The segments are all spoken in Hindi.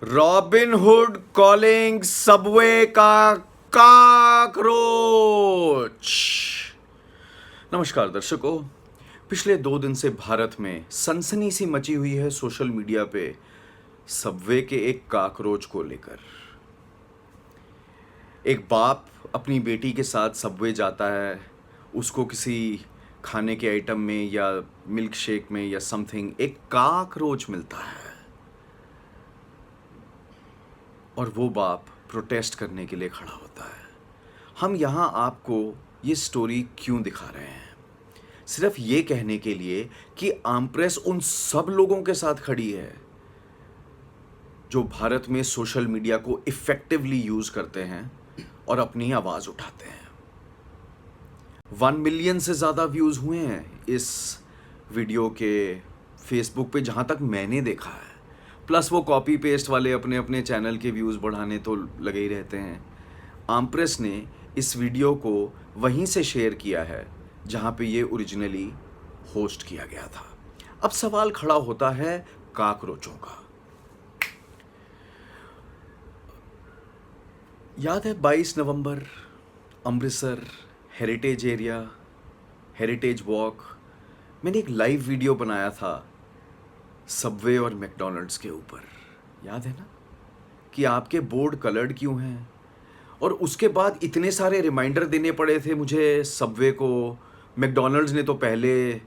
रॉबिन हुड कॉलिंग सबवे का काकरोच। नमस्कार दर्शकों, पिछले 2 दिन से भारत में सनसनी सी मची हुई है सोशल मीडिया पे सबवे के एक काकरोच को लेकर। एक बाप अपनी बेटी के साथ सबवे जाता है, उसको किसी खाने के आइटम में या मिल्क शेक में या समथिंग एक काकरोच मिलता है और वो बाप प्रोटेस्ट करने के लिए खड़ा होता है। हम यहाँ आपको ये स्टोरी क्यों दिखा रहे हैं? सिर्फ ये कहने के लिए कि आमप्रेस उन सब लोगों के साथ खड़ी है जो भारत में सोशल मीडिया को इफेक्टिवली यूज करते हैं और अपनी आवाज उठाते हैं। 1 मिलियन से ज़्यादा व्यूज़ हुए हैं इस वीडियो के फेसबुक पे, जहाँ तक मैंने देखा है। प्लस वो कॉपी पेस्ट वाले अपने अपने चैनल के व्यूज़ बढ़ाने तो लगे ही रहते हैं। आमप्रेस ने इस वीडियो को वहीं से शेयर किया है जहाँ पे ये ओरिजिनली होस्ट किया गया था। अब सवाल खड़ा होता है काकरोचों का। याद है 22 नवंबर Amritsar heritage area, heritage walk, मैंने एक लाइव वीडियो बनाया था सबवे और मैकडॉनल्ड्स के ऊपर। याद है ना कि आपके बोर्ड कलर्ड क्यों हैं? और उसके बाद इतने सारे रिमाइंडर देने पड़े थे मुझे सबवे को। मैकडॉनल्ड्स ने तो पहले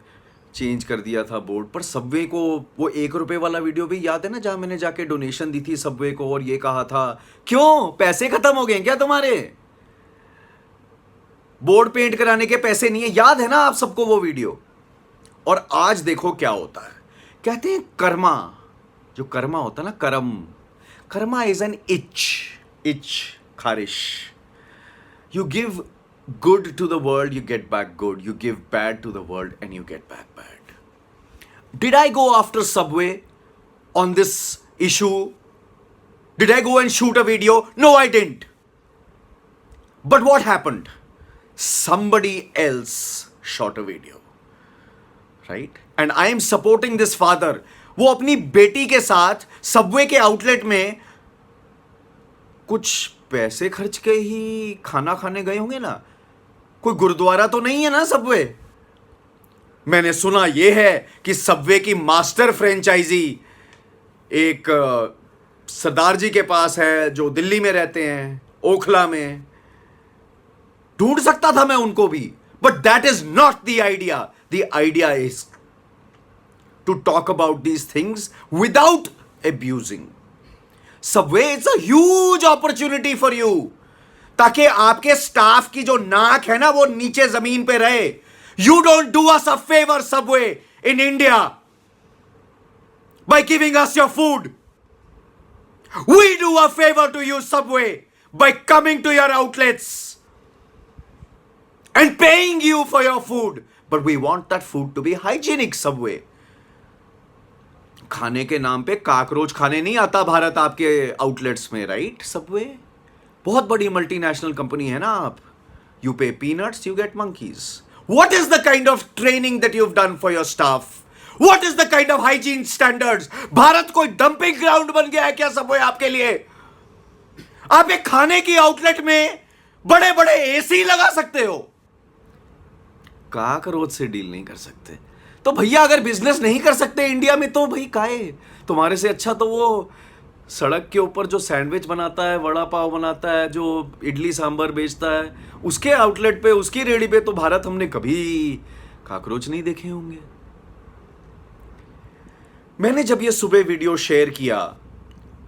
चेंज कर दिया था बोर्ड, पर सबवे को वो 1 रुपये वाला वीडियो भी याद है ना, जहाँ मैंने जाके डोनेशन दी थी सबवे को और ये कहा था क्यों पैसे खत्म हो गए क्या तुम्हारे, बोर्ड पेंट कराने के पैसे नहीं है? याद है ना आप सबको वो वीडियो? और आज देखो क्या होता है। कहते हैं कर्मा, जो कर्मा होता है ना, कर्मा इज एन इच, खारिश। You give good to the world, you get back good. You give bad to the world and you get back bad. Did I go after Subway on this issue? Did I go and shoot a video? No, I didn't. But what happened? Somebody else shot a video. Right? And I am supporting this father. वो अपनी बेटी के साथ Subway के आउटलेट में कुछ पैसे खर्च के ही खाना खाने गए होंगे ना। कोई गुरुद्वारा तो नहीं है ना सबवे? मैंने सुना यह है कि सबवे की मास्टर फ्रेंचाइजी एक सरदार जी के पास है जो दिल्ली में रहते हैं, ओखला में। ढूंढ सकता था मैं उनको भी, but that is not the idea. The idea is to talk about these things without abusing. Subway is a huge opportunity for you, ताकि आपके स्टाफ की जो नाक है ना वो नीचे जमीन पे रहे। You don't do us a favour Subway in India by giving us your food. We do a favour to you Subway by coming to your outlets and paying you for your food, but we want that food to be hygienic. Subway खाने के नाम पे काकरोच खाने नहीं आता भारत आपके आउटलेट्स में, राइट? सबवे बहुत बड़ी मल्टीनेशनल कंपनी है ना आप। यू पे peanuts, you get monkeys. What is the kind of training that you have done for your staff? What is the kind of hygiene standards? Bharat कोई डंपिंग ग्राउंड बन गया है क्या सबवे आपके लिए? आप एक खाने की आउटलेट में बड़े बड़े एसी लगा सकते हो, काकरोच से डील नहीं कर सकते। तो भैया अगर बिजनेस नहीं कर सकते इंडिया में तो भाई काहे? तुम्हारे से अच्छा तो वो सड़क के ऊपर जो सैंडविच बनाता है, वड़ा पाव बनाता है, जो इडली सांभर बेचता है, उसके आउटलेट पे, उसकी रेडी पे तो भारत हमने कभी काकरोच नहीं देखे होंगे। मैंने जब ये सुबह वीडियो शेयर किया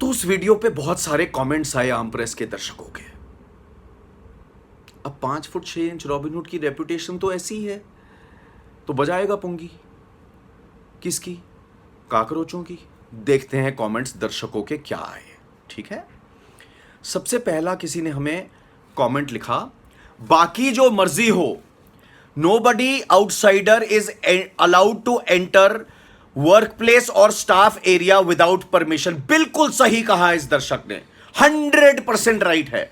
तो उस वीडियो पे बहुत सारे कमेंट्स आए आमप्रेस के दर्शकों के। अब 5 फुट 6 इंच रॉबिनहुड की रेपुटेशन तो ऐसी है, तो बजाएगा पुंगी किसकी? काकरोचों की। देखते हैं कमेंट्स दर्शकों के क्या आए। ठीक है, सबसे पहला किसी ने हमें कमेंट लिखा, बाकी जो मर्जी हो, nobody outsider is allowed to enter workplace और स्टाफ एरिया विदाउट परमिशन। बिल्कुल सही कहा इस दर्शक ने, 100% राइट है।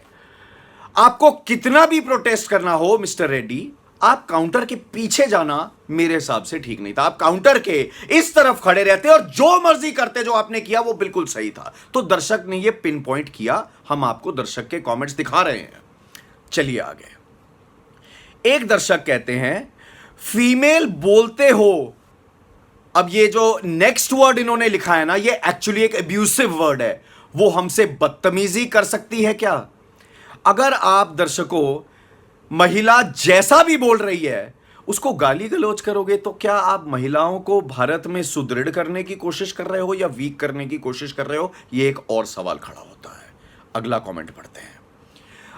आपको कितना भी प्रोटेस्ट करना हो मिस्टर रेड्डी, आप काउंटर के पीछे जाना मेरे हिसाब से ठीक नहीं था। आप काउंटर के इस तरफ खड़े रहते और जो मर्जी करते, जो आपने किया वो बिल्कुल सही था। तो दर्शक ने ये पिन पॉइंट किया, हम आपको दर्शक के कमेंट्स दिखा रहे हैं। चलिए आगे। एक दर्शक कहते हैं फीमेल बोलते हो। अब ये जो नेक्स्ट वर्ड इन्होंने लिखा है ना, ये एक्चुअली एक अब्यूसिव वर्ड है। वो हमसे बदतमीजी कर सकती है क्या? अगर आप दर्शकों महिला जैसा भी बोल रही है उसको गाली गलौज करोगे, तो क्या आप महिलाओं को भारत में सुदृढ़ करने की कोशिश कर रहे हो या वीक करने की कोशिश कर रहे हो? ये एक और सवाल खड़ा होता है। अगला कमेंट पढ़ते हैं।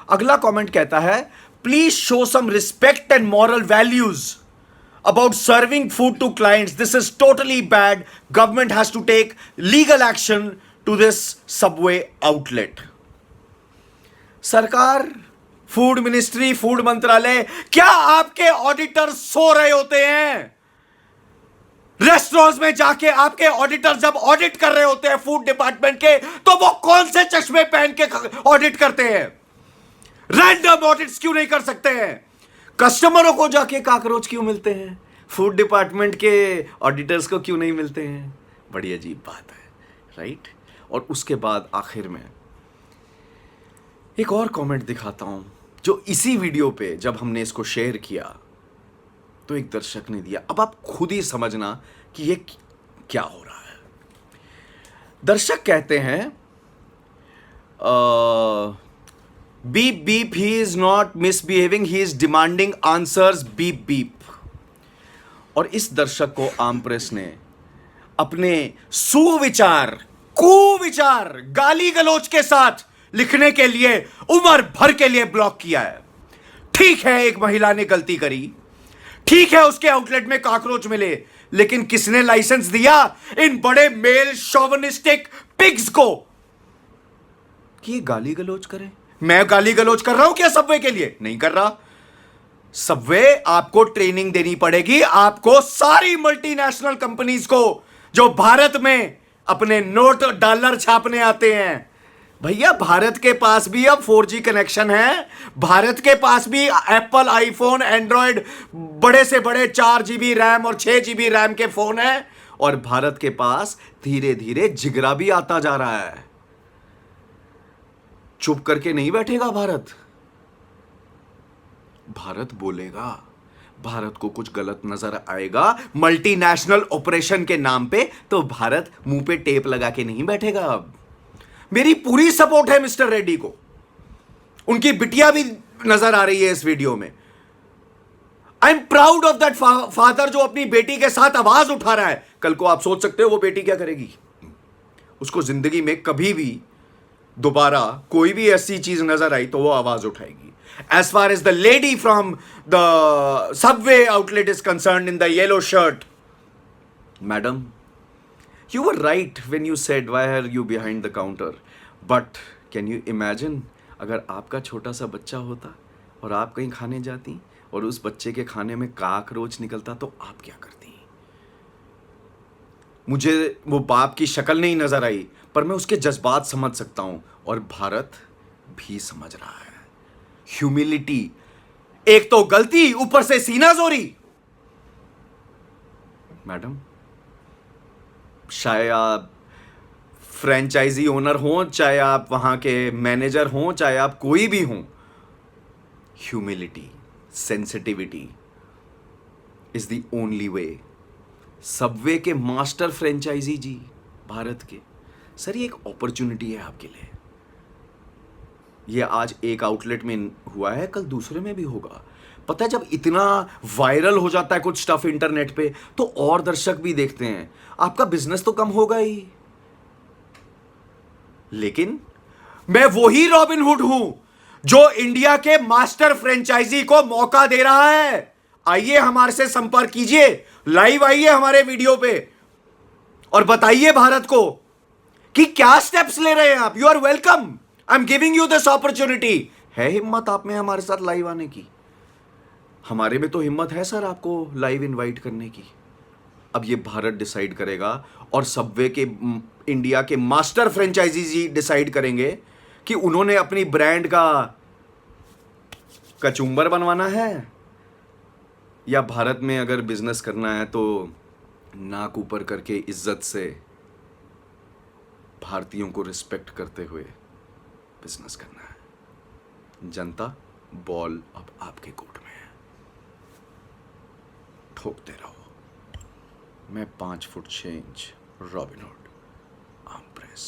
अगला कमेंट कहता है please show some respect and moral values about serving food to clients. This is totally bad. Government has to take legal action to this subway outlet. सरकार, फूड मिनिस्ट्री, फूड मंत्रालय, क्या आपके ऑडिटर सो रहे होते हैं? रेस्टोरेंट्स में जाके आपके ऑडिटर जब ऑडिट कर रहे होते हैं फूड डिपार्टमेंट के, तो वो कौन से चश्मे पहन के ऑडिट करते हैं? रैंडम ऑडिट्स क्यों नहीं कर सकते हैं? कस्टमरों को जाके काकरोच क्यों मिलते हैं? फूड डिपार्टमेंट के ऑडिटर्स को क्यों नहीं मिलते हैं? बड़ी अजीब बात है, राइट? और उसके बाद आखिर में एक और कमेंट दिखाता हूं, जो इसी वीडियो पे जब हमने इसको शेयर किया तो एक दर्शक ने दिया। अब आप खुद ही समझना कि ये क्या हो रहा है। दर्शक कहते हैं beep beep, he is not misbehaving, he is demanding answers, beep beep. और इस दर्शक को आम प्रेस ने अपने सुविचार, कुविचार, गाली गलौज के साथ लिखने के लिए उम्र भर के लिए ब्लॉक किया है। ठीक है, एक महिला ने गलती करी, ठीक है उसके आउटलेट में कॉकरोच मिले, लेकिन किसने लाइसेंस दिया इन बड़े मेल शोविनिस्टिक पिग्स को कि ये गाली गलौज करें? मैं गाली गलौज कर रहा हूं क्या सबवे के लिए? नहीं कर रहा। सबवे आपको ट्रेनिंग देनी पड़ेगी। आपको सारी मल्टीनेशनल कंपनीज को जो भारत में अपने नोट डॉलर छापने आते हैं, भैया भारत के पास भी अब 4G कनेक्शन है, भारत के पास भी एप्पल, आईफोन, एंड्रॉयड, बड़े से बड़े 4GB रैम और 6GB रैम के फोन है, और भारत के पास धीरे धीरे जिगरा भी आता जा रहा है। चुप करके नहीं बैठेगा भारत। भारत बोलेगा, भारत को कुछ गलत नजर आएगा मल्टीनेशनल ऑपरेशन के नाम पे, तो भारत मुंह पे टेप लगा के नहीं बैठेगा। अब मेरी पूरी सपोर्ट है मिस्टर रेड्डी को, उनकी बिटिया भी नजर आ रही है इस वीडियो में। I am proud of that father जो अपनी बेटी के साथ आवाज उठा रहा है। कल को आप सोच सकते हो वो बेटी क्या करेगी? उसको जिंदगी में कभी भी दोबारा कोई भी ऐसी चीज नजर आई तो वो आवाज उठाएगी। As far as the lady from the subway outlet is concerned in the yellow shirt, madam, you were right when you said why are you behind the counter, but can you imagine अगर आपका छोटा सा बच्चा होता और आप कहीं खाने जाती और उस बच्चे के खाने में काकरोच निकलता तो आप क्या करती? मुझे वो बाप की शक्ल नहीं नजर आई, पर मैं उसके जज्बात समझ सकता हूं, और भारत भी समझ रहा है। ह्यूमिलिटी, एक तो गलती, ऊपर से सीना जोरी। मैडम, चाहे आप फ्रेंचाइजी ओनर हो, चाहे आप वहां के मैनेजर हो, चाहे आप कोई भी हो, humility, sensitivity is the only way. Subway के मास्टर फ्रेंचाइजी जी भारत के, सर ये एक अपॉर्चुनिटी है आपके लिए। ये आज एक आउटलेट में हुआ है, कल दूसरे में भी होगा। पता है जब इतना वायरल हो जाता है कुछ स्टफ इंटरनेट पे, तो और दर्शक भी देखते हैं, आपका बिजनेस तो कम होगा ही। लेकिन मैं वही रॉबिनहुड हूं जो इंडिया के मास्टर फ्रेंचाइजी को मौका दे रहा है। आइए हमारे से संपर्क कीजिए, लाइव आइए हमारे वीडियो पे और बताइए भारत को कि क्या स्टेप्स ले रहे हैं आप। You are welcome, I am giving you this opportunity. है हिम्मत आप में हमारे साथ लाइव आने की? हमारे में तो हिम्मत है सर आपको लाइव इनवाइट करने की। अब ये भारत डिसाइड करेगा और सबवे के इंडिया के मास्टर फ्रेंचाइजी डिसाइड करेंगे कि उन्होंने अपनी ब्रांड का कचूंबर बनवाना है या भारत में अगर बिजनेस करना है तो नाक ऊपर करके इज्जत से भारतीयों को रिस्पेक्ट करते हुए बिजनेस करना है। जनता, बॉल अब आपके कोर्ट में है, ठोकते रहो। मैं 5 foot 6 inch robin hood, arm press.